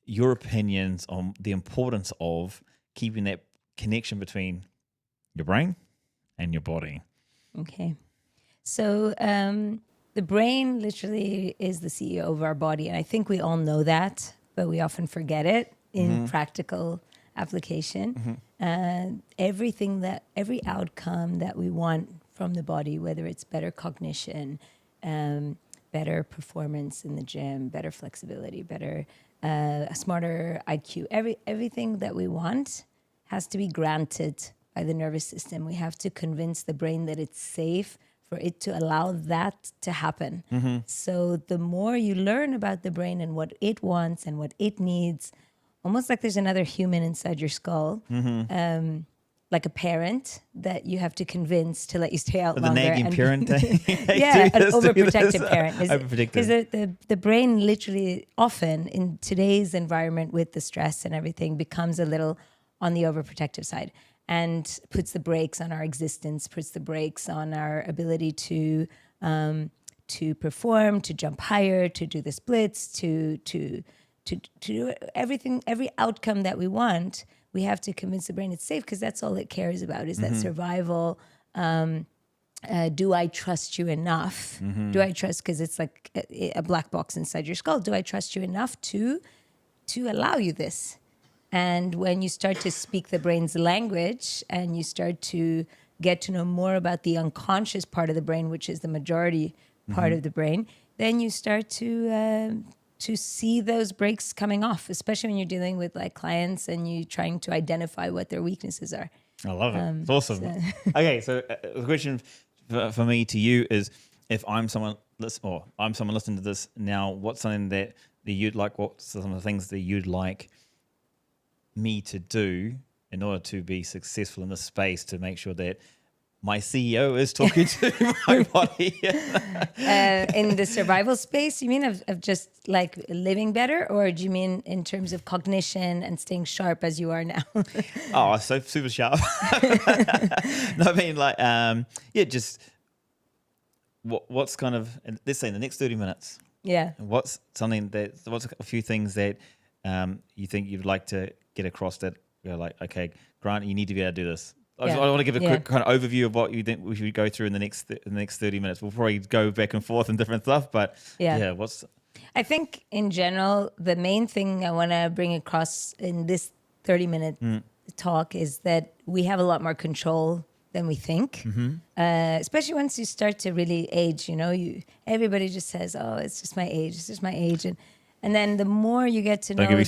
your opinions on the importance of keeping that connection between your brain and your body. Okay. So the brain literally is the CEO of our body. And I think we all know that, but we often forget it in practical application. Every outcome that we want from the body, whether it's better cognition, better performance in the gym, better flexibility, better, a smarter IQ, everything that we want has to be granted by the nervous system. We have to convince the brain that it's safe for it to allow that to happen. So the more you learn about the brain and what it wants and what it needs, almost like there's another human inside your skull, like a parent that you have to convince to let you stay out The longer. nagging parent thing. Yeah, an overprotective parent. Overprotective. Because the brain literally often in today's environment with the stress and everything becomes a little on the overprotective side and puts the brakes on our existence, puts the brakes on our ability to perform, to jump higher, to do the splits, to do everything, every outcome that we want. We have to convince the brain it's safe because that's all it cares about is that survival. Do I trust you enough? Do I trust, because it's like a black box inside your skull. Do I trust you enough to allow you this? And when you start to speak the brain's language and you start to get to know more about the unconscious part of the brain, which is the majority part of the brain, then you start to see those breaks coming off, especially when you're dealing with like clients and you trying to identify what their weaknesses are. I love it. It's awesome. Okay, so the question for me to you is, if I'm someone listening to this now, what's something that you'd like? What's some of the things that you'd like me to do in order to be successful in this space to make sure that my CEO is talking to my body? In the survival space, you mean of just like living better, or do you mean in terms of cognition and staying sharp as you are now? Oh, so super sharp. No, I mean like, just what's kind of, let's say in the next 30 minutes, Yeah. what's a few things that you think you'd like to get across that you're like, okay, Grant, you need to be able to do this. I want to give a quick kind of overview of what you think we should go through in the next 30 minutes. We'll probably go back and forth and different stuff, but I think in general, the main thing I want to bring across in this 30-minute talk is that we have a lot more control than we think, especially once you start to really age. You know, everybody just says, "Oh, it's just my age. It's just my age," and then the more you get to know, oh my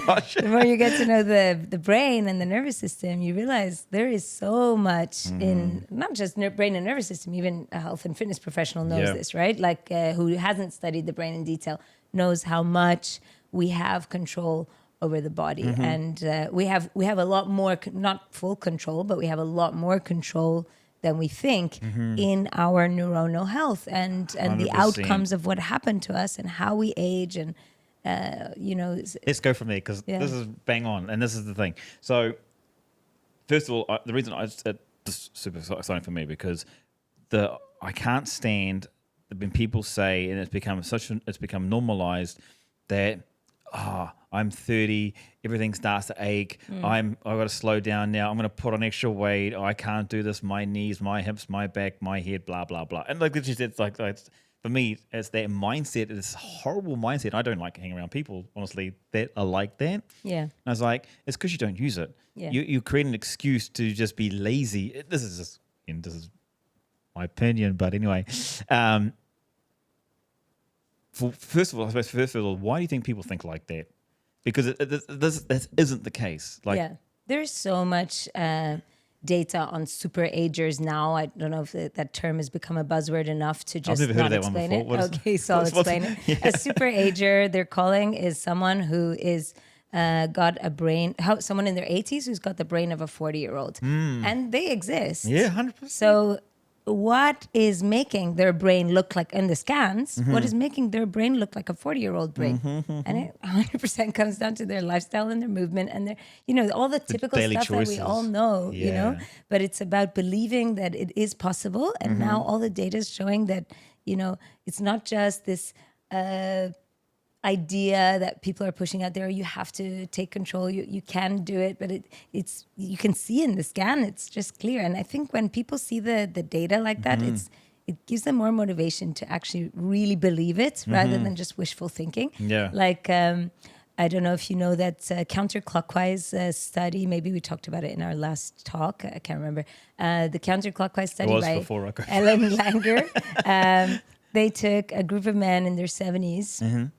gosh, the more you get to know the brain and the nervous system, you realize there is so much in not just brain and nervous system. Even a health and fitness professional knows this, right? Like who hasn't studied the brain in detail knows how much we have control over the body, and we have a lot more, not full control, but we have a lot more control than we think in our neuronal health and the 100%. outcomes of what happened to us and how we age and Let's go from there, because this is bang on, and this is the thing. So first of all, the reason this is super exciting for me, because I can't stand when people say, and it's become normalized, that I'm 30, everything starts to ache. I've got to slow down now. I'm going to put on extra weight. I can't do this. My knees, my hips, my back, my head, blah, blah, blah. And like it's like for me, it's that mindset. It's a horrible mindset. I don't like hanging around people, honestly, that are like that. Yeah. And I was like, it's because you don't use it. Yeah. You create an excuse to just be lazy. This is my opinion, but anyway. First of all, why do you think people think like that? Because this isn't the case. There's so much data on super agers now. I don't know if that term has become a buzzword enough to just not explain it. Okay, so I'll explain it. Yeah. A super ager, they're calling, is someone who is got a brain, someone in their 80s who's got the brain of a 40-year-old, and they exist. Yeah, 100%. So what is making their brain look like, in the scans, what is making their brain look like a 40-year-old brain? And it 100% comes down to their lifestyle and their movement and their, all the typical stuff choices that we all know, but it's about believing that it is possible. And now all the data is showing that, it's not just this idea that people are pushing out there. You have to take control. You can do it, but it's you can see in the scan. It's just clear. And I think when people see the data like that, it gives them more motivation to actually really believe it rather than just wishful thinking. Yeah. Like I don't know if you know that counterclockwise study. Maybe we talked about it in our last talk. I can't remember. The counterclockwise study by Ellen Langer. They took a group of men in their 70s.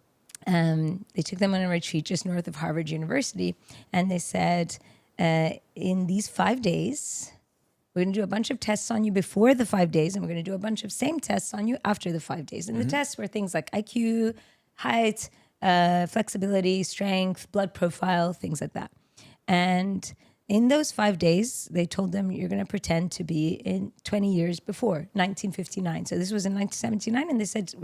They took them on a retreat just north of Harvard University. And they said, in these 5 days, we're going to do a bunch of tests on you before the 5 days. And we're going to do a bunch of same tests on you after the 5 days. And the tests were things like IQ, height, flexibility, strength, blood profile, things like that. And in those 5 days, they told them you're going to pretend to be in 20 years before 1959. So this was in 1979, and they said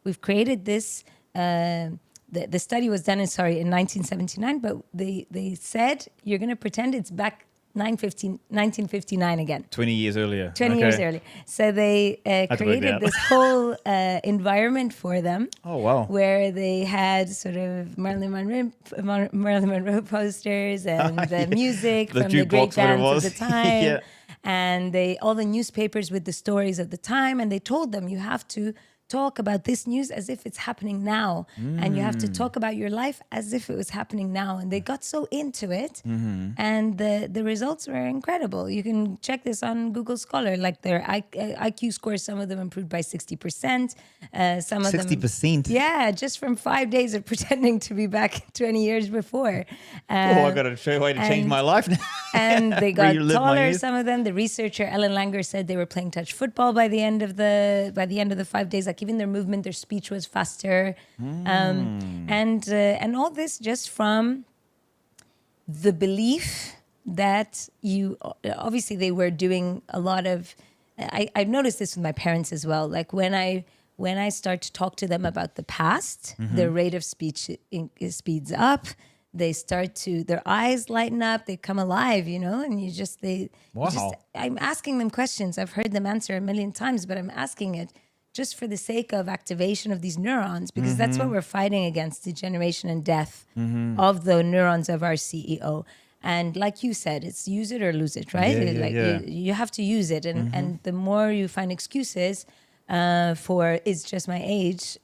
we've created this. The study was done in 1979, but they said you're going to pretend it's back 1959 again. 20 years earlier. 20 years earlier. So they created this whole environment for them. Oh, wow. Where they had sort of Marilyn Monroe posters and the music from the great bands of the time. And all the newspapers with the stories of the time. And they told them, you have to talk about this news as if it's happening now. And you have to talk about your life as if it was happening now. And they got so into it. And the results were incredible. You can check this on Google Scholar. Like their IQ scores, some of them improved by 60%. Some of 60%? Yeah, just from 5 days of pretending to be back 20 years before. I got to show you a way to change my life now. And they got taller, some of them. The researcher, Ellen Langer, said they were playing touch football by the end of the 5 days. Like even their movement, their speech was faster. And all this just from the belief that obviously they were doing a lot of, I've noticed this with my parents as well. Like when I start to talk to them about the past, their rate of speech speeds up. They start to, their eyes lighten up, they come alive, and I'm asking them questions. I've heard them answer a million times, but I'm asking it just for the sake of activation of these neurons, because that's what we're fighting against, degeneration and death of the neurons of our CEO. And like you said, it's use it or lose it, right? You have to use it. And the more you find excuses for it's just my age,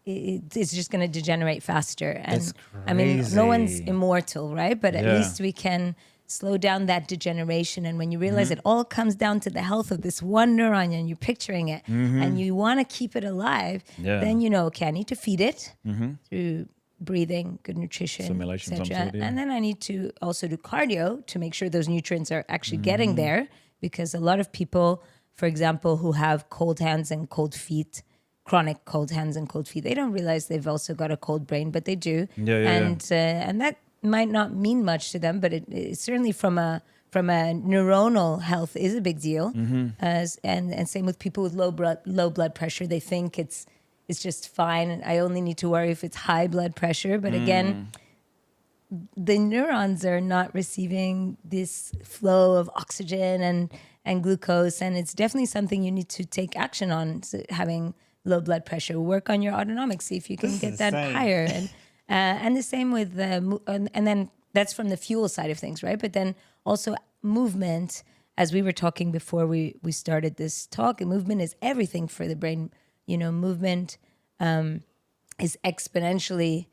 it's just going to degenerate faster. And I mean, no one's immortal, right? But at least we can slow down that degeneration. And when you realize it all comes down to the health of this one neuron and you're picturing it and you want to keep it alive, then okay, I need to feed it through breathing, good nutrition, simulation, etc. And then I need to also do cardio to make sure those nutrients are actually getting there, because a lot of people, for example, who have cold hands and cold feet, chronic cold hands and cold feet, they don't realize they've also got a cold brain, but they do. And that might not mean much to them, but it certainly from a neuronal health is a big deal. And same with people with low blood pressure. They think it's just fine, and I only need to worry if it's high blood pressure. But again, the neurons are not receiving this flow of oxygen and glucose, and it's definitely something you need to take action on. So having low blood pressure, work on your autonomics, see if you can get that higher. And the same with and then that's from the fuel side of things, right? But then also movement, as we were talking before we started this talk, and movement is everything for the brain. Movement is exponentially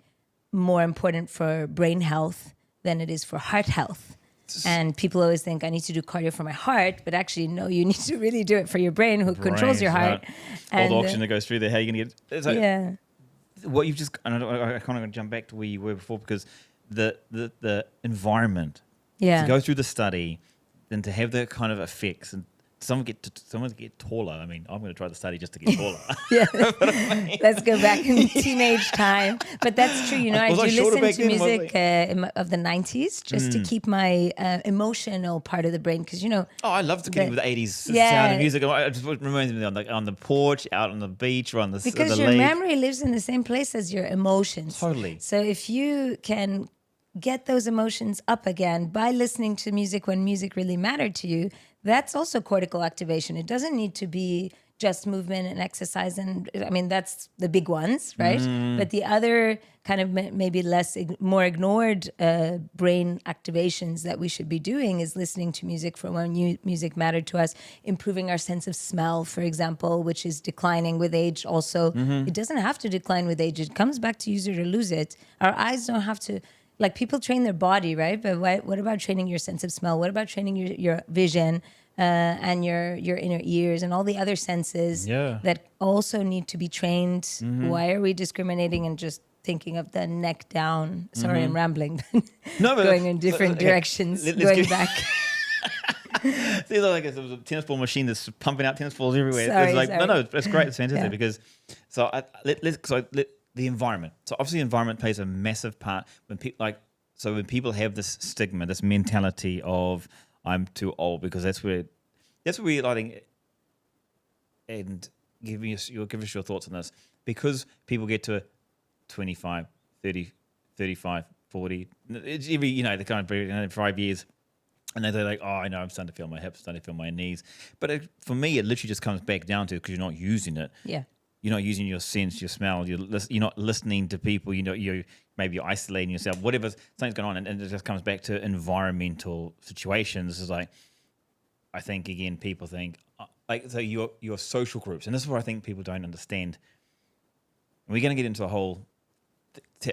more important for brain health than it is for heart health. And people always think I need to do cardio for my heart, but actually, no, you need to really do it for your brain, who controls your heart. Right. And all the oxygen that goes through there, how are you going to get... So what you've just... I kind of want to jump back to where you were before, because the environment, to go through the study, then to have the kind of effects, and someone get taller. I mean, I'm going to try the study just to get taller. Let's go back in teenage time. But that's true. I do listen to music of the 90s just to keep my emotional part of the brain. Because, I love to get with the 80s sound of music. It just reminds me on the porch, out on the beach, or on the Because the your lake. memory lives in the same place as your emotions. Totally. So if you can get those emotions up again by listening to music when music really mattered to you, that's also cortical activation. It doesn't need to be just movement and exercise, and I mean that's the big ones, right? But the other kind of maybe more ignored brain activations that we should be doing is listening to music from when music mattered to us, improving our sense of smell, for example, which is declining with age. Also, it doesn't have to decline with age; it comes back to use it or lose it. Our eyes don't have to. Like people train their body, right? But what about training your sense of smell? What about training your vision? And your inner ears and all the other senses that also need to be trained. Why are we discriminating and just thinking of the neck down? Sorry, I'm rambling. No, but going in different directions, going back. It's like it was a tennis ball machine that's pumping out tennis balls everywhere. Sorry, it's like sorry. no, it's great. It's fantastic because the environment. So obviously, the environment plays a massive part when people have this stigma, this mentality of I'm too old, because that's where you're letting, and give us your thoughts on this, because people get to 25, 30, 35, 40, it's every, the kind of 5 years, and they're like, oh, I know, I'm starting to feel my hips, starting to feel my knees. But for me, it literally just comes back down to, because you're not using it. Yeah. You're not using your sense, your smell. You're not listening to people. You're isolating yourself. Whatever something's going on, and it just comes back to environmental situations. It's like, I think again, people think so your social groups, and this is where I think people don't understand. We're going to get into a whole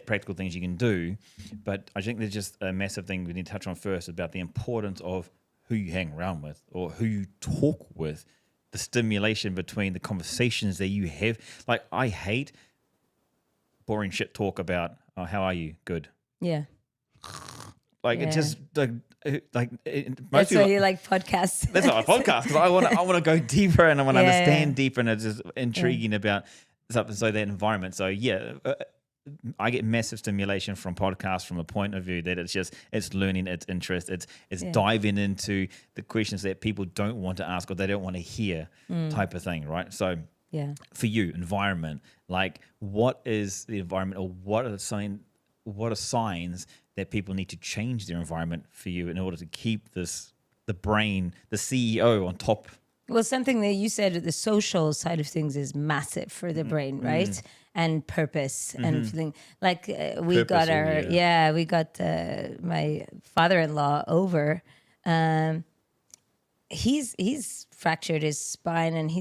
practical things you can do, but I think there's just a massive thing we need to touch on first about the importance of who you hang around with or who you talk with. The stimulation between the conversations that you have. Like, I hate boring shit talk about, oh, how are you? Good. Yeah. It just most that's people, why you like podcasts. That's why I podcast, because I want to go deeper and I want to understand deeper, and it's just intriguing about something. So that environment. So I get massive stimulation from podcasts from a point of view that it's learning, it's interest, it's diving into the questions that people don't want to ask or they don't want to hear, type of thing, right? So for you, environment, like what is the environment, or what are signs that people need to change their environment for you in order to keep the brain, the CEO on top? Well, something that you said, the social side of things is massive for the brain, right? And purpose and feeling like we got my father-in-law over. He's fractured his spine, and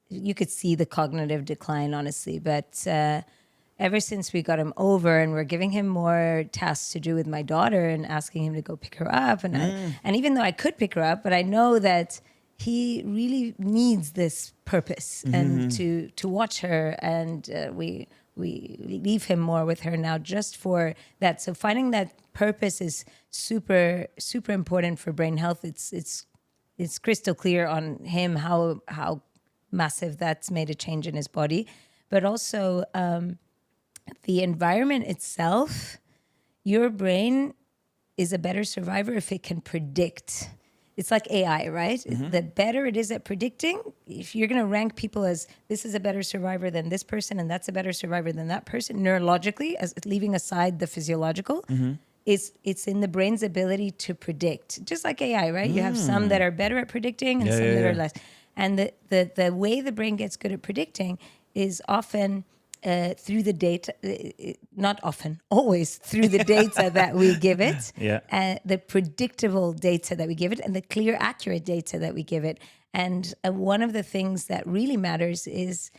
you could see the cognitive decline, honestly. But ever since we got him over, and we're giving him more tasks to do with my daughter and asking him to go pick her up, and even though I could pick her up, but I know that he really needs this purpose and to watch her, and we leave him more with her now just for that. So finding that purpose is super, super important for brain health. It's crystal clear on him how massive that's made a change in his body, but also the environment itself. Your brain is a better survivor if it can predict. It's like AI, right? The better it is at predicting, if you're going to rank people as this is a better survivor than this person and that's a better survivor than that person, neurologically, as leaving aside the physiological, it's in the brain's ability to predict. Just like AI, right? You have some that are better at predicting and some that are less. And the way the brain gets good at predicting is often through the data, not often, always through the data that we give it, the predictable data that we give it, and the clear, accurate data that we give it. And one of the things that really matters is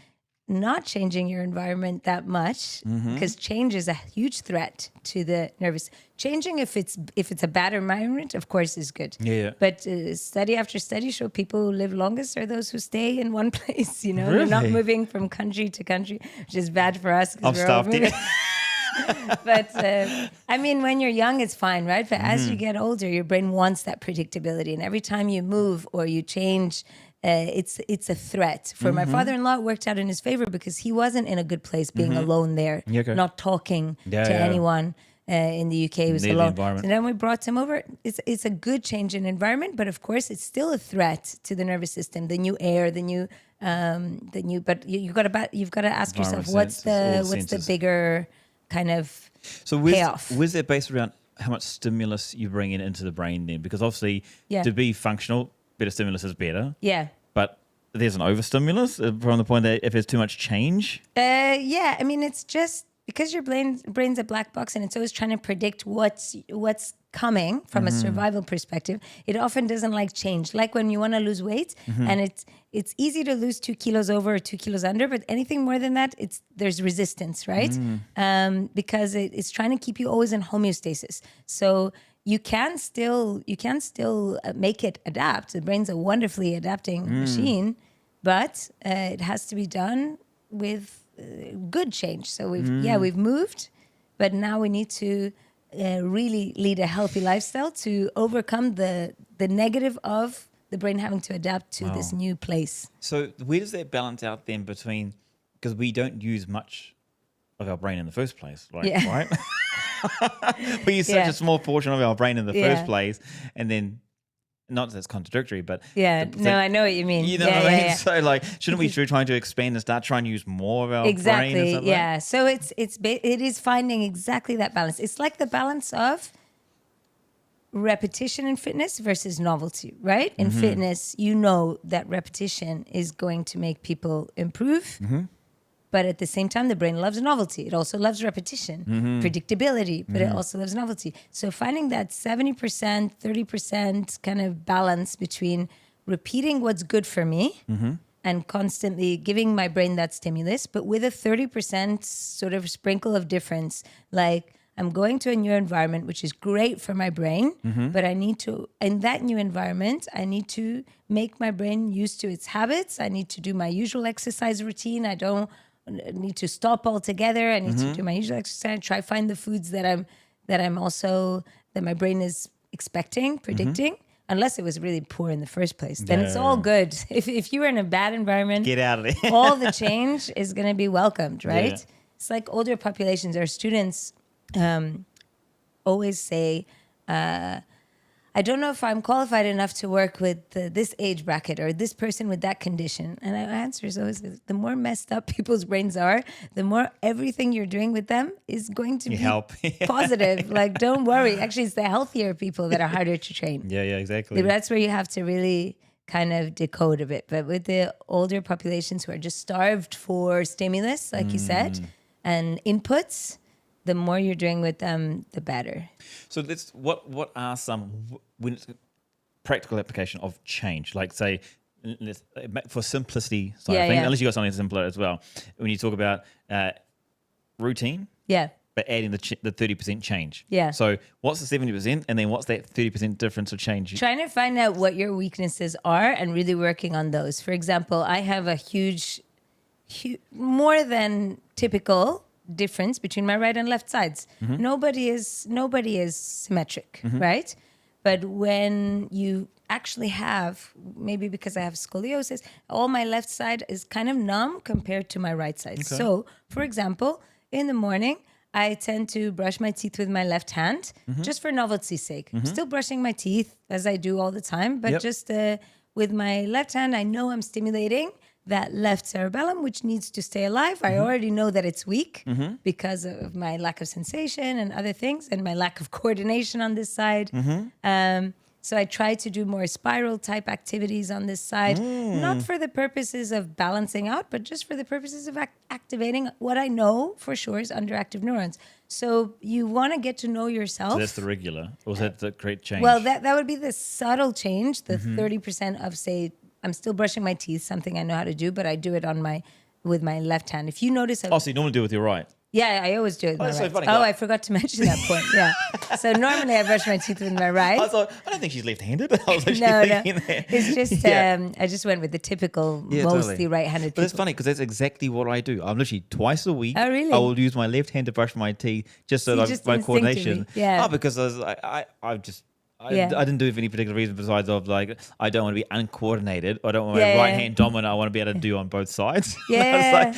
not changing your environment that much, because change is a huge threat to the nervous. Changing if it's a bad environment, of course, is good. But study after study show people who live longest are those who stay in one place. They're not moving from country to country, which is bad for us because we're all moving. But I mean, when you're young, it's fine, right? But as you get older, your brain wants that predictability, and every time you move or you change, it's a threat. For my father-in-law, it worked out in his favor because he wasn't in a good place being alone there, not talking to anyone. In the UK, he was alone. And then we brought him over. It's a good change in environment, but of course, it's still a threat to the nervous system. The new air, but you've got to ask yourself, what's the bigger kind of payoff? Where's that based around how much stimulus you bring into the brain then? Because obviously, to be functional, better stimulus is better. Yeah. But there's an overstimulus from the point that if there's too much change? Yeah, I mean, it's just because your brain's a black box and it's always trying to predict what's coming from a survival perspective. It often doesn't like change. Like when you want to lose weight and it's easy to lose 2 kilos over or 2 kilos under, but anything more than that, there's resistance, right? Because it's trying to keep you always in homeostasis. So you can still make it adapt. The brain's a wonderfully adapting machine, but it has to be done with good change. So we've moved, but now we need to really lead a healthy lifestyle to overcome the negative of the brain having to adapt to this new place. So where does that balance out then between, because we don't use much of our brain in the first place, right? We use such a small portion of our brain in the first place, and then not that it's contradictory, but I know what you mean. You know what I mean? Yeah. So like, shouldn't we be trying to expand and start trying to use more of our brain? Exactly. Yeah. So it is finding exactly that balance. It's like the balance of repetition in fitness versus novelty, right? In fitness, you know that repetition is going to make people improve. But at the same time, the brain loves novelty. It also loves repetition, predictability, but it also loves novelty. So finding that 70%, 30% kind of balance between repeating what's good for me and constantly giving my brain that stimulus, but with a 30% sort of sprinkle of difference. Like, I'm going to a new environment, which is great for my brain, but I need to, in that new environment, I need to make my brain used to its habits. I need to do my usual exercise routine. I don't need to stop altogether. I need to do my usual exercise. Try find the foods that my brain is expecting, predicting. Unless it was really poor in the first place, then it's all good. If you were in a bad environment, get out of there. all the change is going to be welcomed, right? Yeah. It's like older populations. Our students always say, I don't know if I'm qualified enough to work with this age bracket or this person with that condition. And my answer is always, the more messed up people's brains are, the more everything you're doing with them is going to be positive. Like, don't worry. Actually, it's the healthier people that are harder to train. Yeah, exactly. That's where you have to really kind of decode a bit. But with the older populations who are just starved for stimulus, like you said, and inputs, the more you're doing with them, the better. So what are some practical application of change? Like, say, for simplicity side of things, unless you got something simpler as well. When you talk about routine, but adding the 30% change. Yeah. So what's the 70%, and then what's that 30% difference of change? Trying to find out what your weaknesses are and really working on those. For example, I have a huge more than typical difference between my right and left sides. Nobody is symmetric, right? But when you actually have, maybe because I have scoliosis, all my left side is kind of numb compared to my right side. Okay. So, for example, in the morning, I tend to brush my teeth with my left hand, just for novelty's sake. I'm still brushing my teeth as I do all the time, but just with my left hand, I know I'm stimulating that left cerebellum, which needs to stay alive. I already know that it's weak because of my lack of sensation and other things, and my lack of coordination on this side. So I try to do more spiral type activities on this side, not for the purposes of balancing out, but just for the purposes of activating what I know for sure is underactive neurons. So you want to get to know yourself. So that's the regular, or is that the great change? Well, that would be the subtle change, the 30% of, say, I'm still brushing my teeth, something I know how to do, but I do it with my left hand. If you notice... so you normally do it with your right? Yeah, I always do it with my right. Funny. Oh, I forgot to mention that point. Yeah. So normally I brush my teeth with my right. I don't think she's left-handed. I was actually thinking that. It's just, I just went with the typical, mostly right-handed people. But it's funny because that's exactly what I do. I'm literally twice a week. Oh, really? I will use my left hand to brush my teeth just so that my coordination. Yeah. Oh, because I didn't do it for any particular reason besides of like, I don't want to be uncoordinated. I don't want my right hand dominant. I want to be able to do on both sides. Yeah.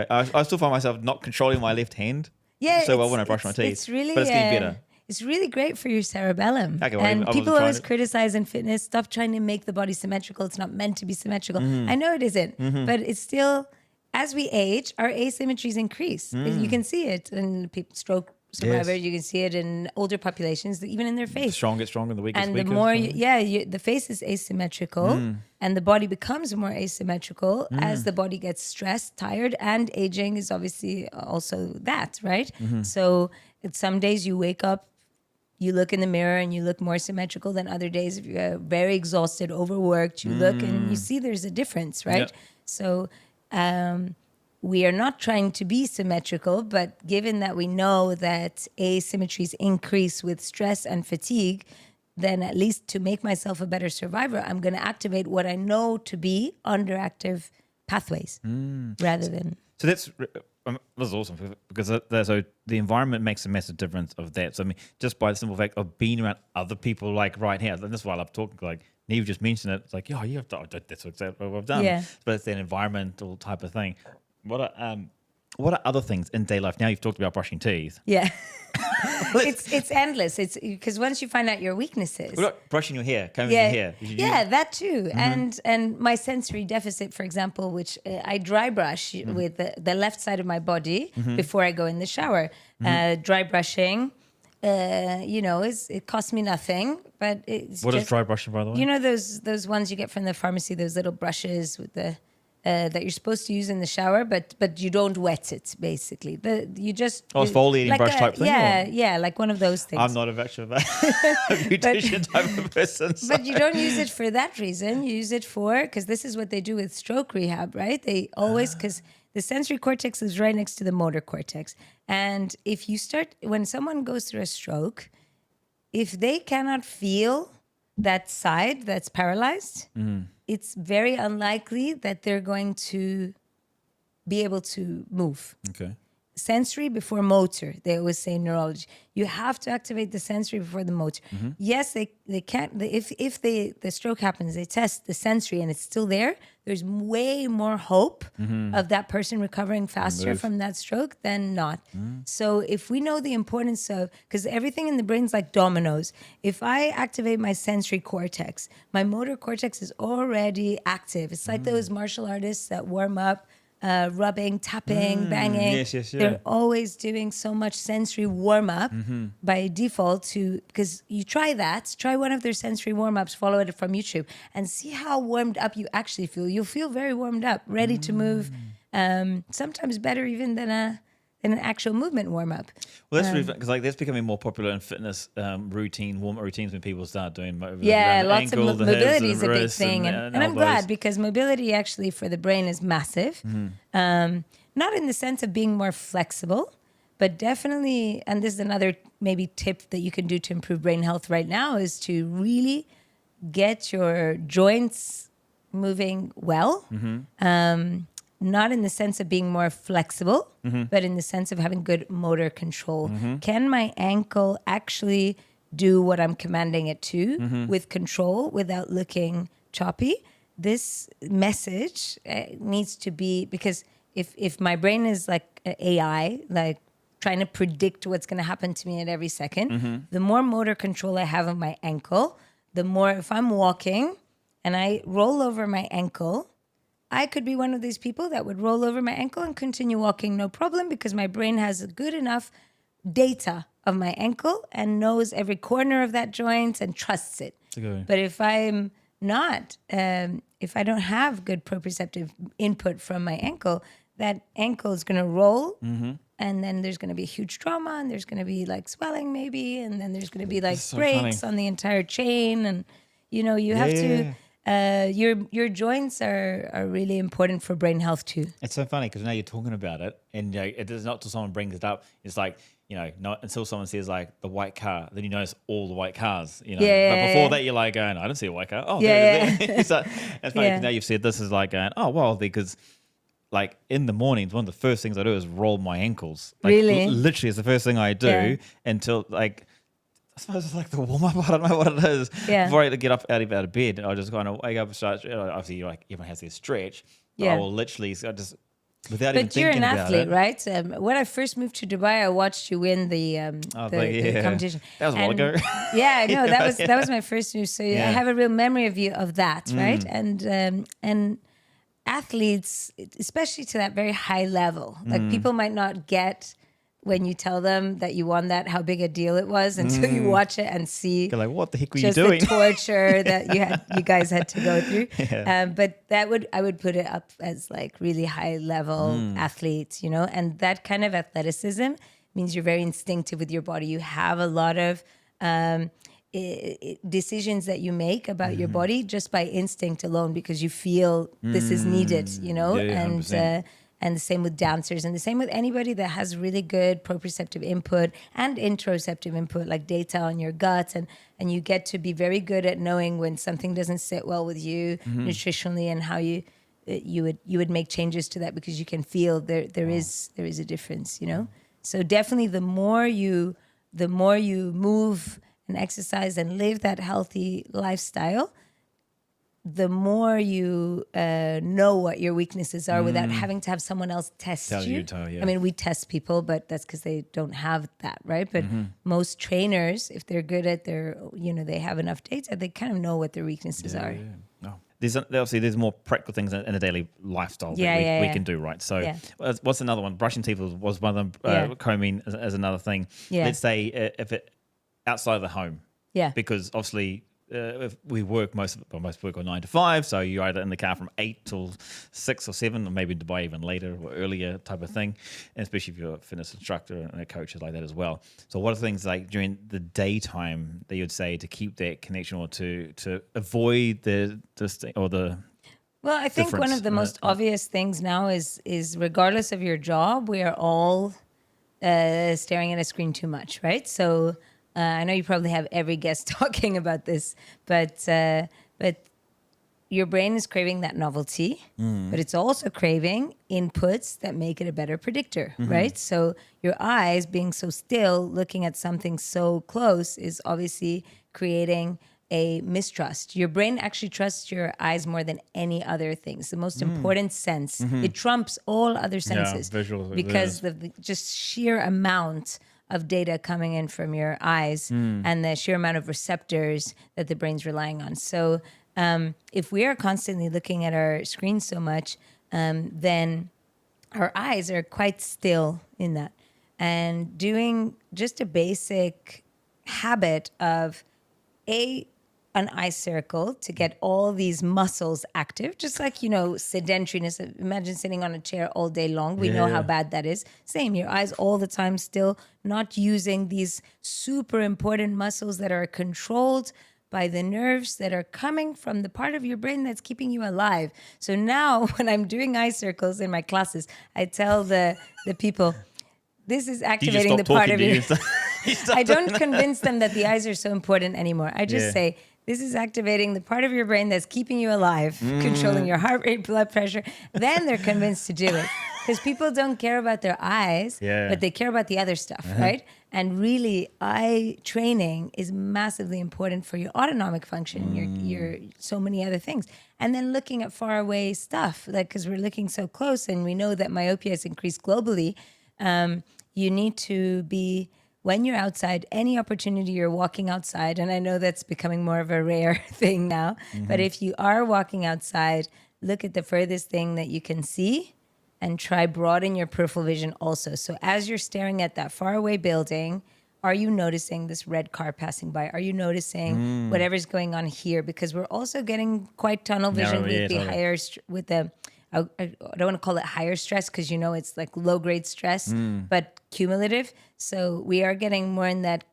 I still find myself not controlling my left hand. Yeah. So when I brush my teeth. It's really, but it's getting better. It's really great for your cerebellum. And people always criticize in fitness, stop trying to make the body symmetrical. It's not meant to be symmetrical. I know it isn't, but it's still, as we age, our asymmetries increase. You can see it in stroke survivors. Yes. You can see it in older populations, even in their face. Strong gets stronger, the weak gets And weaker. the more, the face is asymmetrical, and the body becomes more asymmetrical as the body gets stressed, tired, and aging is obviously also that, right? So some days you wake up, you look in the mirror and you look more symmetrical than other days. If you're very exhausted, overworked, you look and you see there's a difference, right? Yep. So we are not trying to be symmetrical, but given that we know that asymmetries increase with stress and fatigue, then at least to make myself a better survivor, I'm going to activate what I know to be underactive pathways rather than... So this is awesome because so the environment makes a massive difference of that. So I mean, just by the simple fact of being around other people like right here, and that's why I love talking. Like Neve just mentioned it. It's like, yeah, that's exactly what I've done. Yeah. But it's an environmental type of thing. What are other things in day life? Now you've talked about brushing teeth. Yeah. it's endless. It's because once you find out your weaknesses. Well, look, brushing your hair, combing your hair. Yeah, that too. And my sensory deficit, for example, which I dry brush with the left side of my body before I go in the shower. Dry brushing, it costs me nothing, but it's What is dry brushing, by the way? You know those ones you get from the pharmacy, those little brushes with the that you're supposed to use in the shower, but you don't wet it, basically. It's exfoliating like brush type thing? Yeah, like one of those things. I'm not a beautician type of person. So. But you don't use it for that reason. You use it because this is what they do with stroke rehab, right? They always, because the sensory cortex is right next to the motor cortex. And if you when someone goes through a stroke, if they cannot feel that side that's paralyzed, it's very unlikely that they're going to be able to move. Okay. Sensory before motor, they always say in neurology. You have to activate the sensory before the motor. Yes, they can't. If the stroke happens, they test the sensory and it's still there. There's way more hope of that person recovering faster from that stroke than not. So if we know the importance of, because everything in the brain's like dominoes. If I activate my sensory cortex, my motor cortex is already active. It's like those martial artists that warm up. Rubbing, tapping, banging. Yes. They're always doing so much sensory warm-up by default because you try one of their sensory warm-ups, follow it from YouTube, and see how warmed up you actually feel. You'll feel very warmed up, ready to move, sometimes better even than an actual movement warm-up. Well, that's really, because that's becoming more popular in fitness warm-up routines when people start doing mobility. Lots of mobility is a big thing. And I'm glad because mobility actually for the brain is massive. Not in the sense of being more flexible, but definitely, and this is another maybe tip that you can do to improve brain health right now, is to really get your joints moving well. Not in the sense of being more flexible, but in the sense of having good motor control. Can my ankle actually do what I'm commanding it to with control without looking choppy? This message needs to be, because if my brain is like AI, like trying to predict what's going to happen to me at every second, the more motor control I have of my ankle, the more, if I'm walking and I roll over my ankle, I could be one of these people that would roll over my ankle and continue walking, no problem, because my brain has good enough data of my ankle and knows every corner of that joint and trusts it. Okay. But if I'm not, if I don't have good proprioceptive input from my ankle, that ankle is going to roll, and then there's going to be huge trauma, and there's going to be like swelling maybe, and then there's going to be like breaks on the entire chain, and you have to. Your joints are really important for brain health too. It's so funny because now you're talking about it, and it is not until someone brings it up. It's like not until someone says like the white car, then you notice all the white cars. But before that, you're like going, I don't see a white car. Oh, there it is. So it's funny because now you've said this is like going, oh well, because like in the mornings, one of the first things I do is roll my ankles. Like, really, literally, it's the first thing I do until like. I suppose it's like the warm up. I don't know what it is. Before I get up out of bed, I just kind of wake up and start. Obviously, like everyone has their stretch. I will literally just without even thinking about it. But you're an athlete, right? When I first moved to Dubai, I watched you win the competition. That was a while ago. That was my first move. So I have a real memory of that, right? And athletes, especially to that very high level, like people might not get when you tell them that you won that, how big a deal it was until you watch it and see. You're like, what the heck were you just doing? the torture that you guys had to go through. Yeah. But I would put it up as like really high level athletes, you know, and that kind of athleticism means you're very instinctive with your body. You have a lot of decisions that you make about your body just by instinct alone, because you feel this is needed, you know, and the same with dancers, and the same with anybody that has really good proprioceptive input and interoceptive input, like data on your gut, and you get to be very good at knowing when something doesn't sit well with you nutritionally, and how you would make changes to that, because you can feel there is a difference, you know. So definitely the more you move and exercise and live that healthy lifestyle, the more you know what your weaknesses are without having to have someone else test you. I mean, we test people, but that's because they don't have that, right? But most trainers, if they're good at their, you know, they have enough data, they kind of know what their weaknesses are. Yeah. No. There's more practical things in a daily lifestyle that we can do, right? So what's another one? Brushing teeth was one of them. Combing as another thing. Yeah. Let's say if it outside of the home. Yeah. Because obviously if we work most work on 9 to 5, so you're either in the car from 8 till 6 or 7, or maybe in Dubai even later or earlier type of thing, and especially if you're a fitness instructor and a coach is like that as well. So what are things like during the daytime that you'd say to keep that connection, or to avoid the well, I think one of the most obvious things now is regardless of your job, we are all staring at a screen too much, right? So I know you probably have every guest talking about this, but your brain is craving that novelty, but it's also craving inputs that make it a better predictor, right? So your eyes being so still, looking at something so close, is obviously creating a mistrust. Your brain actually trusts your eyes more than any other thing. It's the most important sense. It trumps all other senses because the just sheer amount of data coming in from your eyes and the sheer amount of receptors that the brain's relying on. So if we are constantly looking at our screens so much, then our eyes are quite still in that. And doing just a basic habit of an eye circle to get all these muscles active, just like, you know, sedentariness. Imagine sitting on a chair all day long. We know how bad that is. Same, your eyes all the time still, not using these super important muscles that are controlled by the nerves that are coming from the part of your brain that's keeping you alive. So now when I'm doing eye circles in my classes, I tell the people, this is activating the part of you. I don't convince them that the eyes are so important anymore. I just say, this is activating the part of your brain that's keeping you alive, controlling your heart rate, blood pressure. Then they're convinced to do it. Because people don't care about their eyes, but they care about the other stuff, right? And really, eye training is massively important for your autonomic function, your so many other things. And then looking at far away stuff, like, because we're looking so close and we know that myopia has increased globally, you need to be... When you're outside, any opportunity you're walking outside, and I know that's becoming more of a rare thing now, but if you are walking outside, look at the furthest thing that you can see and try broaden your peripheral vision also. So as you're staring at that faraway building, are you noticing this red car passing by? Are you noticing whatever's going on here? Because we're also getting quite tunnel vision with the I don't want to call it higher stress, because, you know, it's like low grade stress, but cumulative. So we are getting more in that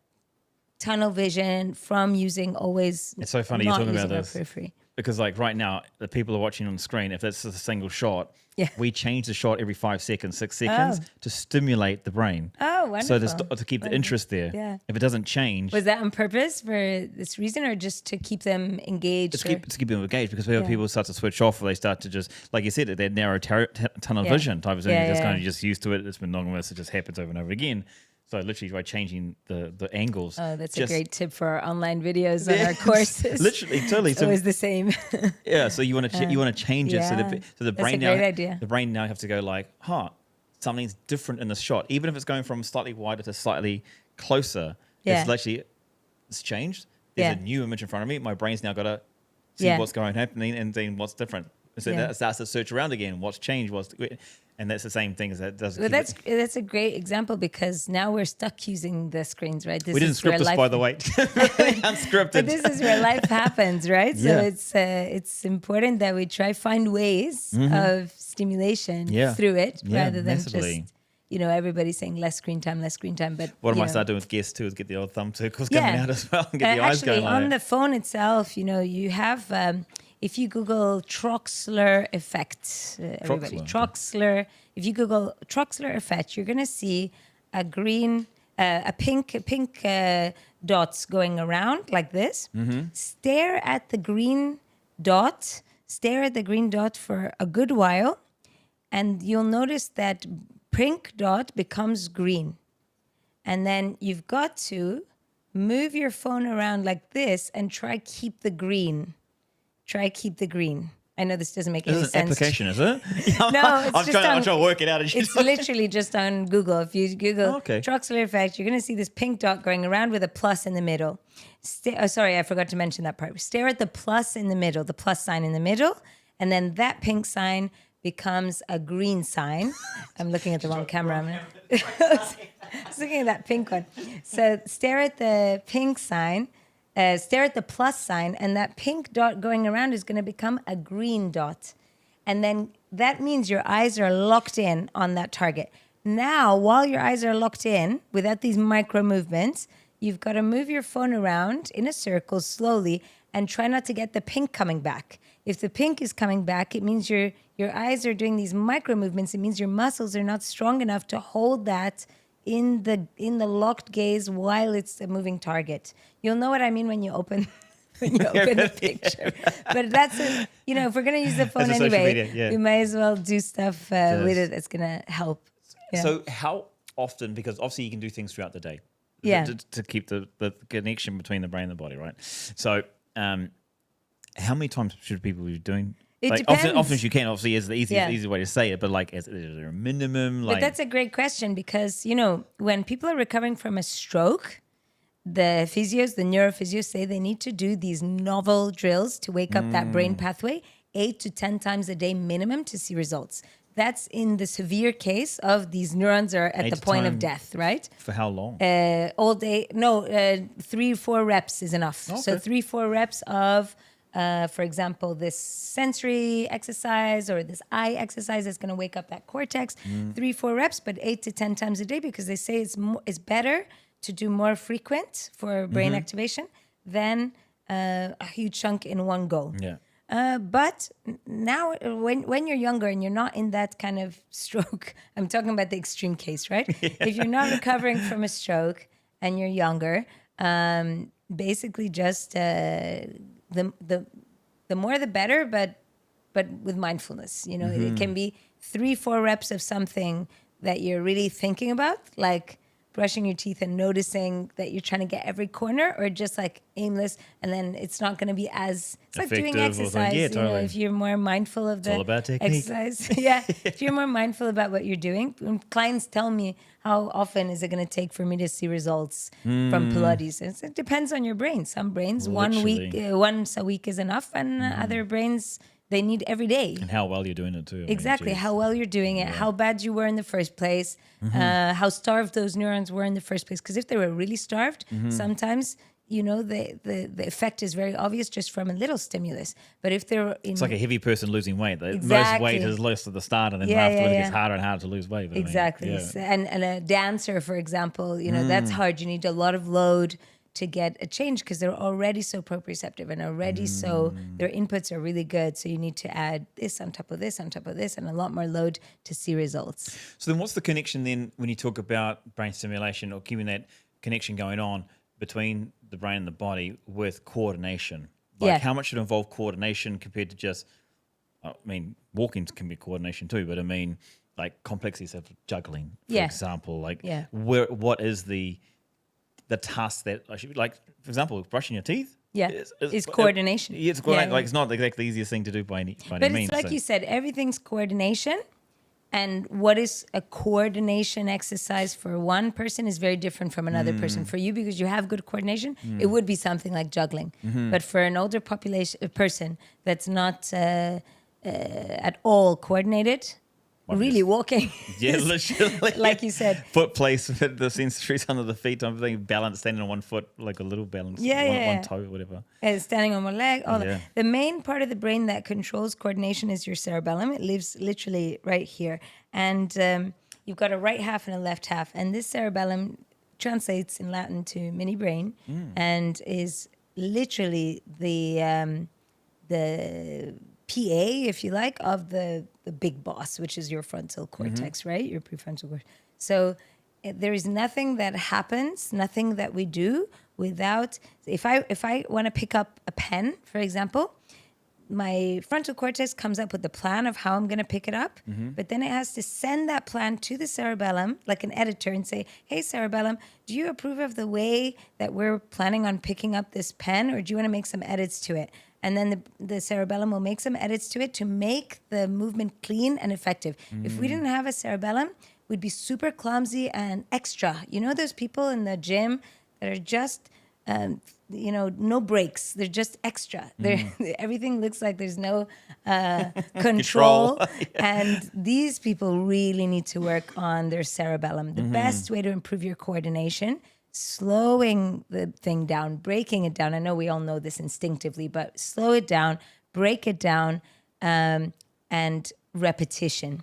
tunnel vision from using always. It's so funny you're talking about this. Periphery. Because like right now, the people are watching on the screen, if it's a single shot, we change the shot every 5 seconds, 6 seconds to stimulate the brain. Oh, wonderful. So to keep the interest there. Yeah. If it doesn't change. Was that on purpose for this reason, or just to keep them engaged? To keep them engaged, because people start to switch off, or they start to just, like you said, they're narrow tunnel vision type of thing. You're just kind of just used to it. It's monogamous. It just happens over and over again. So literally by changing the angles. Oh, that's a great tip for our online videos on our courses. Literally, totally. It's always the same. So you want to change it so the brain now. Great idea. The brain now have to go like, something's different in this shot, even if it's going from slightly wider to slightly closer. It's changed. There's a new image in front of me. My brain's now got to see what's happening and then what's different. So that starts to search around again. What's changed? And that's the same thing as that does. Well, that's a great example because now we're stuck using the screens, right? We didn't script this, by the way. Really unscripted. But this is where life happens, right? So it's important that we try find ways of stimulation through it rather than just, everybody saying less screen time. But what I might start doing with guests too is get the old thumb circles coming out as well and get the eyes going. Actually, on the phone itself, you have. If you Google Troxler effect, Troxler, if you Google Troxler effect, you're going to see a pink dots going around like this. Stare at the green dot for a good while, and you'll notice that pink dot becomes green. And then you've got to move your phone around like this and try keep the green. I know this doesn't make any sense. This is an application, is it? No, it's I'm trying to work it out. It's literally just on Google. If you Google Troxler effect, you're going to see this pink dot going around with a plus in the middle. Sorry, I forgot to mention that part. Stare at the plus in the middle, the plus sign in the middle, and then that pink sign becomes a green sign. I'm looking at the wrong camera. I was looking at that pink one. So stare at the pink sign. Stare at the plus sign, and that pink dot going around is going to become a green dot. And then that means your eyes are locked in on that target. Now, while your eyes are locked in, without these micro movements, you've got to move your phone around in a circle slowly and try not to get the pink coming back. If the pink is coming back, it means your eyes are doing these micro movements. It means your muscles are not strong enough to hold that in the locked gaze while it's a moving target. You'll know what I mean when you open the picture. But that's if we're gonna use the phone anyway, we might as well do stuff with it that's gonna help. Yeah. So how often? Because obviously you can do things throughout the day. To keep the connection between the brain and the body, right? So how many times should people be doing? It depends. Often as you can, obviously, is the easy way to say it. But is there a minimum? But that's a great question because when people are recovering from a stroke, the neurophysios say they need to do these novel drills to wake up that brain pathway 8 to 10 times a day minimum to see results. That's in the severe case of these neurons are at the point of death, right? For how long? All day. No, 3-4 reps is enough. Okay. So 3-4 reps of. For example, this sensory exercise or this eye exercise is going to wake up that cortex. 3-4 reps, but 8 to 10 times a day because they say it's better to do more frequent for brain activation than a huge chunk in one go. Yeah. But now, when you're younger and you're not in that kind of stroke, I'm talking about the extreme case, right? If you're not recovering from a stroke and you're younger, basically just. The more the better, but with mindfulness. It can be 3-4 reps of something that you're really thinking about, like brushing your teeth and noticing that you're trying to get every corner, or just like aimless, and then it's not going to be as it's like doing exercise. Totally. If you're more mindful of the all about technique. Exercise, if you're more mindful about what you're doing. When clients tell me how often is it going to take for me to see results from Pilates, it depends on your brain. Some brains once a week is enough, and other brains they need every day. And how well you're doing it too. Exactly, how well you're doing it, how bad you were in the first place, how starved those neurons were in the first place. Because if they were really starved, sometimes the effect is very obvious just from a little stimulus. But if they're it's like a heavy person losing weight. Most weight is lost at the start, and then afterwards it gets harder and harder to lose weight. Exactly. And a dancer, for example, that's hard. You need a lot of load to get a change because they're already so proprioceptive and already so their inputs are really good. So you need to add this on top of this, on top of this, and a lot more load to see results. So then what's the connection then when you talk about brain stimulation or keeping that connection going on between the brain and the body with coordination? How much should involve coordination compared to just, walking can be coordination too, but complexities of juggling, for example. What is the task that I should for example, brushing your teeth? Is coordination. It's coordination. It's not exactly the easiest thing to do by any means. But it's like you said, everything's coordination. And what is a coordination exercise for one person is very different from another person. For you, because you have good coordination, it would be something like juggling. But for an older person that's not at all coordinated, really walking. Yeah, literally. Like you said. Foot placement, the sensories under the feet, I'm thinking balance, standing on one foot, like a little balance, one toe, whatever. And standing on one leg, all that. The main part of the brain that controls coordination is your cerebellum. It lives literally right here. And you've got a right half and a left half. And this cerebellum translates in Latin to mini brain and is literally the PA, if you like, of the big boss, which is your frontal cortex, right? Your prefrontal cortex. So there is nothing that happens, nothing that we do without, if I want to pick up a pen, for example, my frontal cortex comes up with the plan of how I'm going to pick it up, but then it has to send that plan to the cerebellum, like an editor, and say, hey, cerebellum, do you approve of the way that we're planning on picking up this pen, or do you want to make some edits to it? And then the cerebellum will make some edits to it to make the movement clean and effective. If we didn't have a cerebellum, we'd be super clumsy and extra. You know those people in the gym that are just... no breaks. They're just extra. Everything looks like there's no control. And these people really need to work on their cerebellum. The best way to improve your coordination, slowing the thing down, breaking it down. I know we all know this instinctively, but slow it down, break it down, and repetition.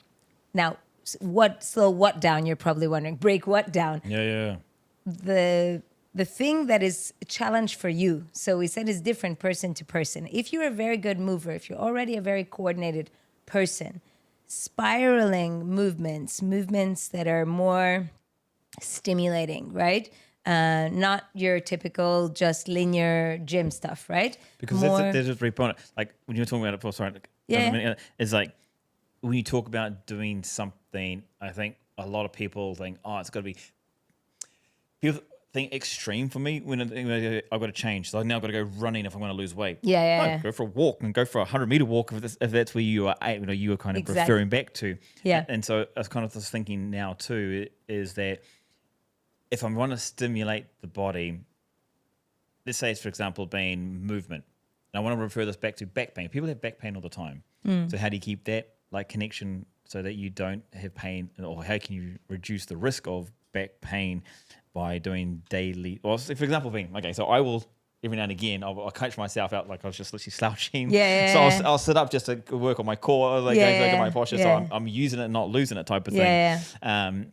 Now, slow what down? You're probably wondering. Break what down? Yeah. The thing that is a challenge for you, so we said is different person to person. If you're a very good mover, if you're already a very coordinated person, spiraling movements that are more stimulating, right? Not your typical just linear gym stuff, right? Because they're just repoing. Like when you were talking about it before, sorry. It's like when you talk about doing something, I think a lot of people think, it's got to be... People think extreme for me when I've got to change. So I've now got to go running if I'm going to lose weight. Go for a walk and go for a 100-meter walk if that's where you are kind of referring back to. Yeah. And so I was kind of just thinking now too is that if I'm want to stimulate the body, let's say it's, for example, being movement. And I want to refer this back to back pain. People have back pain all the time. So how do you keep that like connection so that you don't have pain, or how can you reduce the risk of back pain by doing daily, or for example, so I will every now and again I'll catch myself out like I was just literally slouching. So I'll sit up just to work on my core, get my posture. So I'm using it, not losing it, type of thing.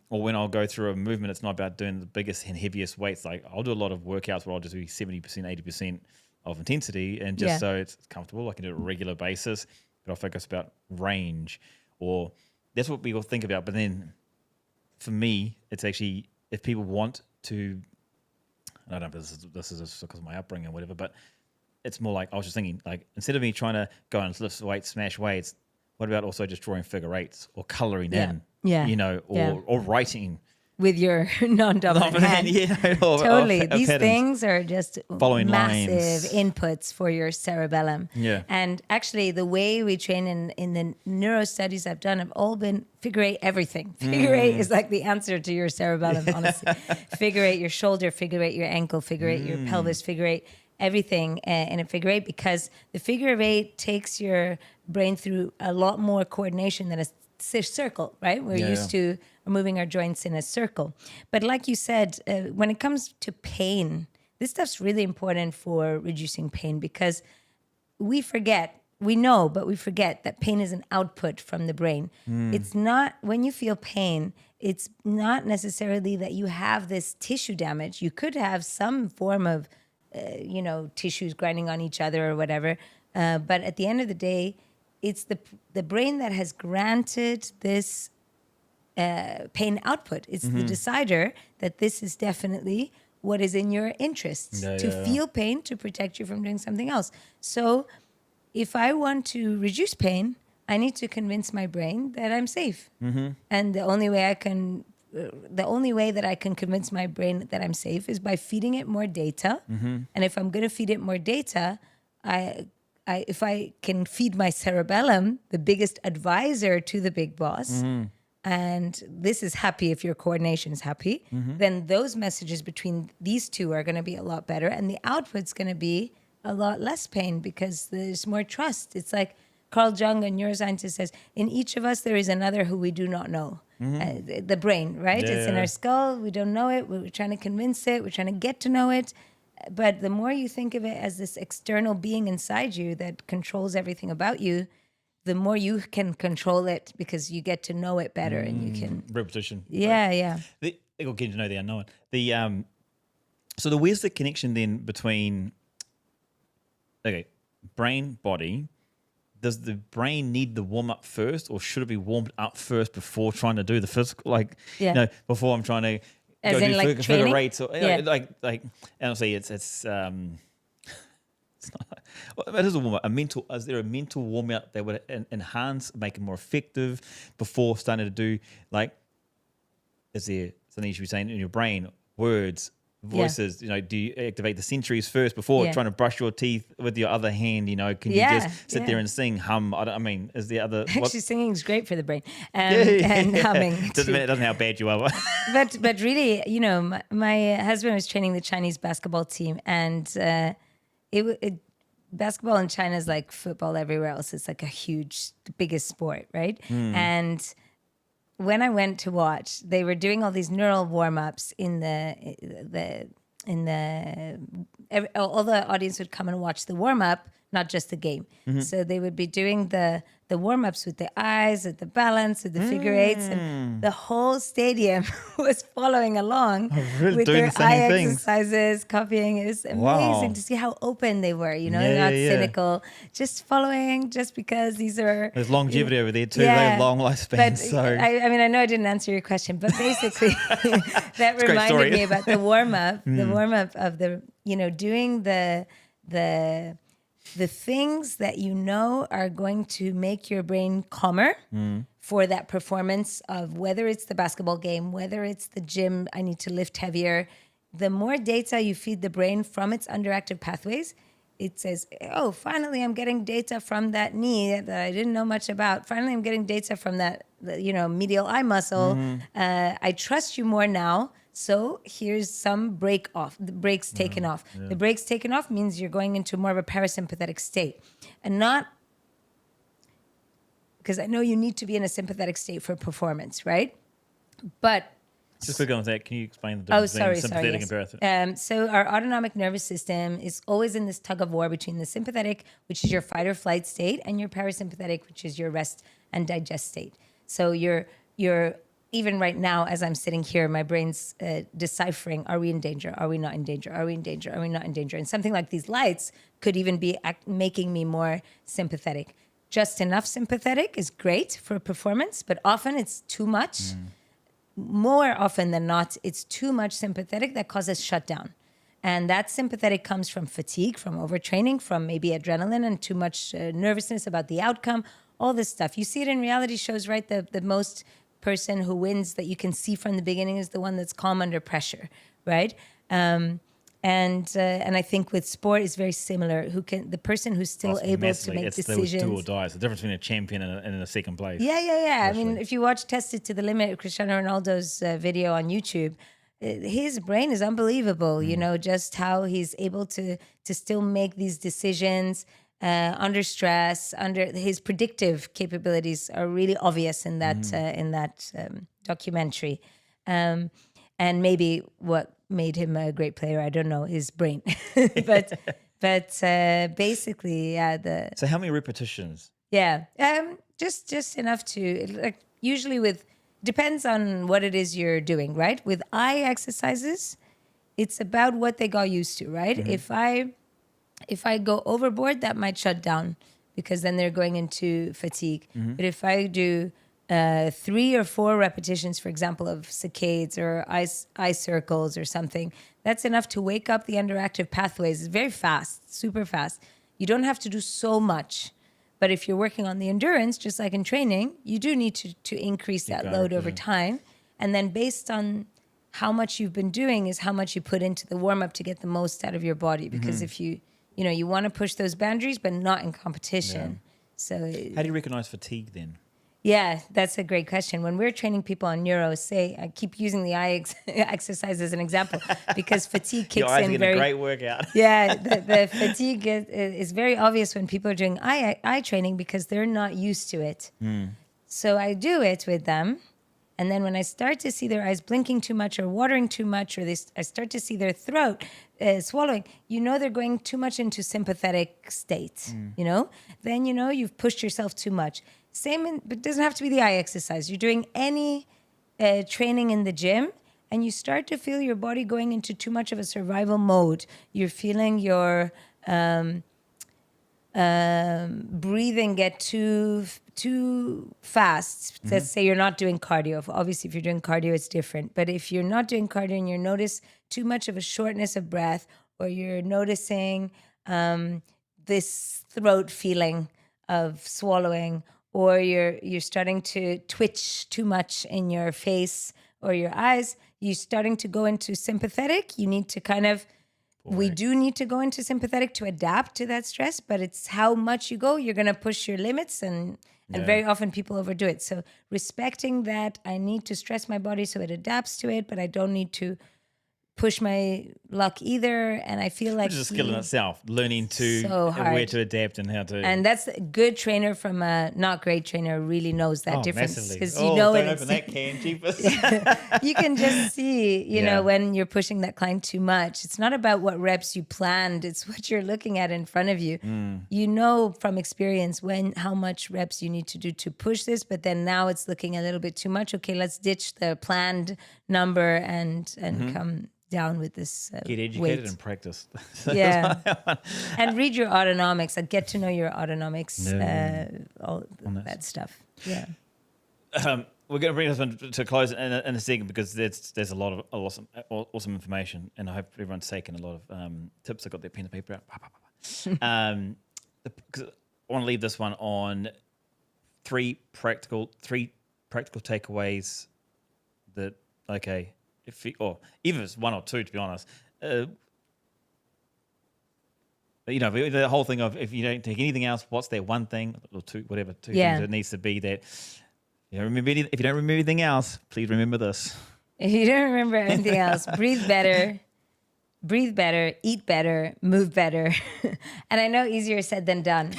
Or when I'll go through a movement, it's not about doing the biggest and heaviest weights. Like I'll do a lot of workouts where I'll just do 70%, 80% of intensity, and just so it's comfortable, I can do it on a regular basis. But I'll focus about range, or that's what people think about. But then for me, it's actually if people want to, I don't know if this is just because of my upbringing or whatever, but it's more like I was just thinking, like, instead of me trying to go and lift weights, smash weights, what about also just drawing figure eights or coloring in, or writing with your non-dominant hand. Totally. These things are just following massive lines. Inputs for your cerebellum. And actually the way we train in the neuro studies I've done have all been figure eight everything. Figure eight is like the answer to your cerebellum, honestly. Figure eight your shoulder, figure eight your ankle, figure eight your pelvis, figure eight everything in a figure eight, because the figure of eight takes your brain through a lot more coordination than a circle, right? We're used to moving our joints in a circle. But like you said, when it comes to pain, this stuff's really important for reducing pain, because we forget that pain is an output from the brain. It's not, when you feel pain, it's not necessarily that you have this tissue damage. You could have some form of, tissues grinding on each other or whatever. But at the end of the day, it's the brain that has granted this pain output. It's the decider that this is definitely what is in your interests, to feel pain, to protect you from doing something else. So if I want to reduce pain, I need to convince my brain that I'm safe. And the only way that I can convince my brain that I'm safe is by feeding it more data. And if I'm going to feed it more data, if I can feed my cerebellum, the biggest advisor to the big boss, and this is happy if your coordination is happy, then those messages between these two are going to be a lot better, and the output's going to be a lot less pain because there's more trust. It's like Carl Jung, a neuroscientist, says, in each of us, there is another who we do not know. The brain, right? It's in our skull. We don't know it. We're trying to convince it. We're trying to get to know it. But the more you think of it as this external being inside you that controls everything about you, the more you can control it because you get to know it better and you can... Repetition. Yeah, right? yeah. It'll get to know the unknown. So where's the connection then between, brain, body? Does the brain need the warm up first, or should it be warmed up first before trying to do the physical? Before I'm trying to as go in do like figure rates, or yeah. and obviously it's it's not. It is a warm up. Is there a mental warm up that would enhance, make it more effective before starting to do is there something you should be saying in your brain, words, voices, do you activate the sensories first before trying to brush your teeth with your other hand? Can you just sit there and sing, hum? Is the other... Actually, singing is great for the brain. And humming. It doesn't matter how bad you are. but really, my husband was training the Chinese basketball team, and basketball in China is like football everywhere else. It's like the biggest sport, right? And when I went to watch, they were doing all these neural warm-ups all the audience would come and watch the warm-up, not just the game. So they would be doing the warm-ups with the eyes, with the balance, with the figure eights, and the whole stadium was following along with their eye exercises, copying. It was amazing to see how open they were, not cynical, just following just because these are... There's longevity over there too. They have long lifespans. So I know I didn't answer your question, but basically that reminded me about the warm-up, of doing the things that are going to make your brain calmer for that performance of whether it's the basketball game, whether it's the gym, I need to lift heavier. The more data you feed the brain from its underactive pathways, it says, oh, finally I'm getting data from that knee that I didn't know much about. Finally I'm getting data from that, medial eye muscle. I trust you more now. So here's some the brakes taken off. Yeah. The brakes taken off means you're going into more of a parasympathetic state, and not because I know you need to be in a sympathetic state for performance, right? But just quick on that, can you explain the difference between sympathetic and parasympathetic? So our autonomic nervous system is always in this tug of war between the sympathetic, which is your fight or flight state, and your parasympathetic, which is your rest and digest state. So you're even right now, as I'm sitting here, my brain's deciphering, are we in danger? Are we not in danger? Are we in danger? Are we not in danger? And something like these lights could even be making me more sympathetic. Just enough sympathetic is great for performance, but often it's too much. More often than not, it's too much sympathetic that causes shutdown. And that sympathetic comes from fatigue, from overtraining, from maybe adrenaline and too much nervousness about the outcome, all this stuff. You see it in reality shows, right? The most... person who wins that you can see from the beginning is the one that's calm under pressure, right? And I think with sport is very similar. The person who's still able to make decisions. It's do or die. It's the difference between a champion and a second place. Yeah. I mean, if you watch Tested to the Limit, Cristiano Ronaldo's video on YouTube, his brain is unbelievable. Just how he's able to still make these decisions. Under stress, his predictive capabilities are really obvious in that documentary, and maybe what made him a great player, I don't know, his brain, but basically, So how many repetitions? Yeah, just enough to usually depends on what it is you're doing, right? With eye exercises, it's about what they got used to, right? If I go overboard, that might shut down because then they're going into fatigue. But if I do 3 or 4 repetitions, for example, of saccades or eye circles or something, that's enough to wake up the underactive pathways. It's very fast, super fast. You don't have to do so much. But if you're working on the endurance, just like in training, you do need to increase that load over time. And then based on how much you've been doing is how much you put into the warm-up to get the most out of your body. Because if you want to push those boundaries, but not in competition. Yeah. So how do you recognize fatigue then? Yeah, that's a great question. When we're training people on neuro, say, I keep using the eye exercise as an example because fatigue kicks Your eyes in are getting a great workout. Yeah, the fatigue is very obvious when people are doing eye training because they're not used to it. So I do it with them. And then when I start to see their eyes blinking too much or watering too much, or I start to see their throat swallowing, they're going too much into sympathetic state, Then, you've pushed yourself too much. But it doesn't have to be the eye exercise. You're doing any training in the gym and you start to feel your body going into too much of a survival mode. You're feeling your breathing get too fast. Let's say you're not doing cardio. Obviously, if you're doing cardio, it's different. But if you're not doing cardio and you notice too much of a shortness of breath, or you're noticing this throat feeling of swallowing, or you're starting to twitch too much in your face or your eyes, you're starting to go into sympathetic. You need to kind of We do need to go into sympathetic to adapt to that stress, but it's how much you go. You're going to push your limits, and very often people overdo it. So respecting that I need to stress my body so it adapts to it, but I don't need to push my luck either. And I feel like which is a skill in itself, learning to where to adapt and how to. And that's a good trainer from a not great trainer really knows that difference, because don't open that can, jeepers. You can just see, you know, when you're pushing that client too much. It's not about what reps you planned; it's what you're looking at in front of you. You know from experience how much reps you need to do to push this, but then now it's looking a little bit too much. Okay, let's ditch the planned number and come down with this get educated weight. and practice. And read your autonomics and get to know your autonomics, all that stuff. We're going to bring this one to close in a second, because there's a lot of awesome information, and I hope everyone's taken a lot of tips. I've got their pen and paper out. Because I want to leave this one on three practical takeaways that, okay, or even if it's one or two, to be honest, you know, the whole thing of, if you don't take anything else, what's that one thing or two, whatever, two things it needs to be that, you know, if you don't remember anything else, please remember this. If you don't remember anything else, breathe better, eat better, move better. And I know easier said than done,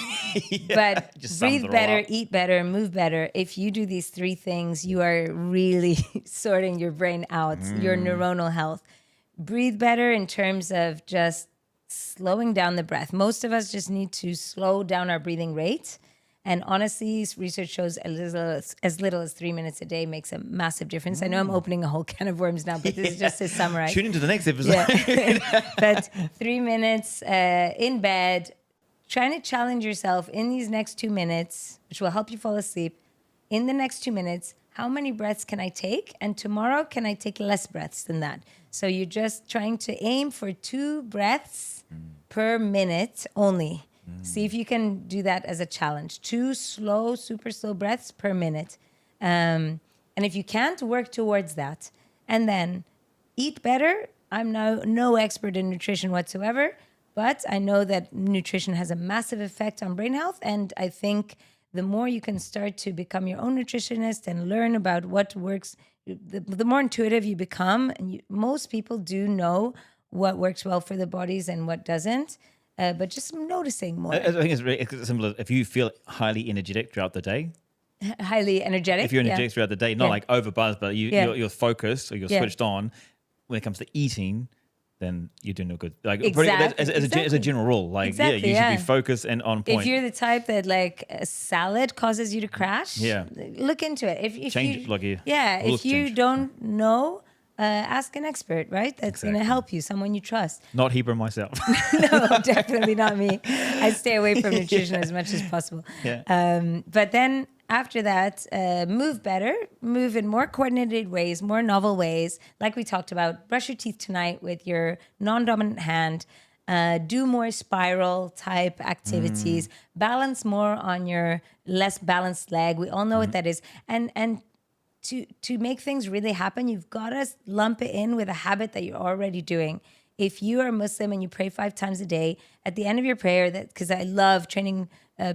but breathe better, eat better, move better. If you do these three things, you are really sorting your brain out, your neuronal health. Breathe better in terms of just slowing down the breath. Most of us just need to slow down our breathing rate. And honestly, research shows as little as 3 minutes a day makes a massive difference. I know I'm opening a whole can of worms now, but this is just to summarize. Tune into the next episode. But 3 minutes in bed, trying to challenge yourself in these next 2 minutes, which will help you fall asleep. In the next 2 minutes, how many breaths can I take? And tomorrow, can I take less breaths than that? So you're just trying to aim for 2 breaths per minute only. See if you can do that as a challenge. 2 slow, super slow breaths per minute. And if you can't, work towards that. And then eat better. I'm no expert in nutrition whatsoever, but I know that nutrition has a massive effect on brain health. And I think the more you can start to become your own nutritionist and learn about what works, the more intuitive you become. And most people do know what works well for the bodies and what doesn't. But just noticing more. I think it's really simple. If you feel highly energetic throughout the day, highly energetic. If you're energetic throughout the day, not like overbuzzed, but you're focused or you're switched on. When it comes to eating, then you're doing no good. Like as a general rule, like you should be focused and on point. If you're the type that like a salad causes you to crash, look into it. If you don't know. Ask an expert, right? That's going to help you, someone you trust. Not Hebrew myself. No, definitely not me. I stay away from nutrition as much as possible. But then after that, move better, move in more coordinated ways, more novel ways. Like we talked about, brush your teeth tonight with your non-dominant hand. Do more spiral type activities. Balance more on your less balanced leg. We all know what that is. And to make things really happen, you've got to lump it in with a habit that you're already doing. if you are Muslim and you pray 5 times a day, at the end of your prayer, that because I love training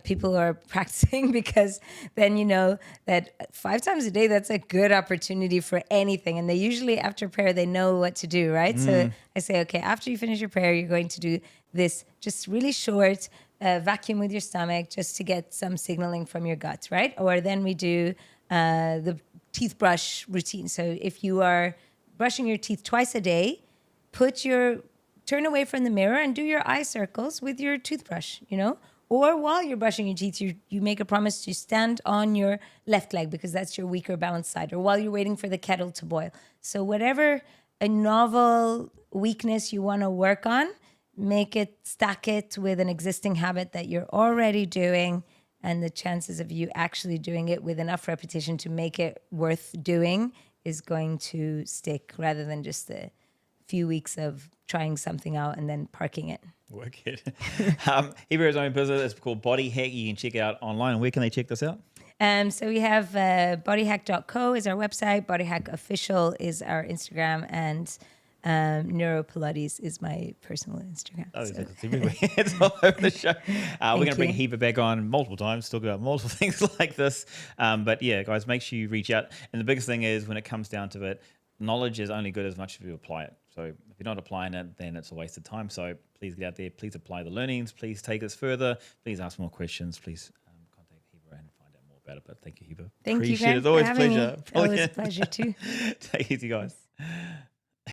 people who are practicing, because then you know that 5 times a day, that's a good opportunity for anything. And they usually after prayer, they know what to do, right? So I say, okay, after you finish your prayer, you're going to do this just really short vacuum with your stomach just to get some signaling from your gut, right? Or then we do the teeth brush routine. So if you are brushing your teeth twice a day, turn away from the mirror and do your eye circles with your toothbrush, you know? Or while you're brushing your teeth, you make a promise to stand on your left leg because that's your weaker balanced side, or while you're waiting for the kettle to boil. So whatever a novel weakness you want to work on, stack it with an existing habit that you're already doing, and the chances of you actually doing it with enough repetition to make it worth doing is going to stick, rather than just the few weeks of trying something out and then parking it. Work it. Hiba has own business. It's called Body Hack. You can check it out online. Where can they check this out? So we have bodyhack.co is our website. Bodyhack Official is our Instagram, and Neuro Pilates is my personal Instagram. Oh, so. It's all over the show. We're going to bring Hiba back on multiple times, talk about multiple things like this. But yeah, guys, make sure you reach out. And the biggest thing is, when it comes down to it, knowledge is only good as much as you apply it. So if you're not applying it, then it's a waste of time. So please get out there. Please apply the learnings. Please take us further. Please ask more questions. Please contact Hiba and find out more about it. But thank you, Hiba. Thank you, Appreciate it. Grant, It's always a pleasure. Always a pleasure too. Take it easy, guys.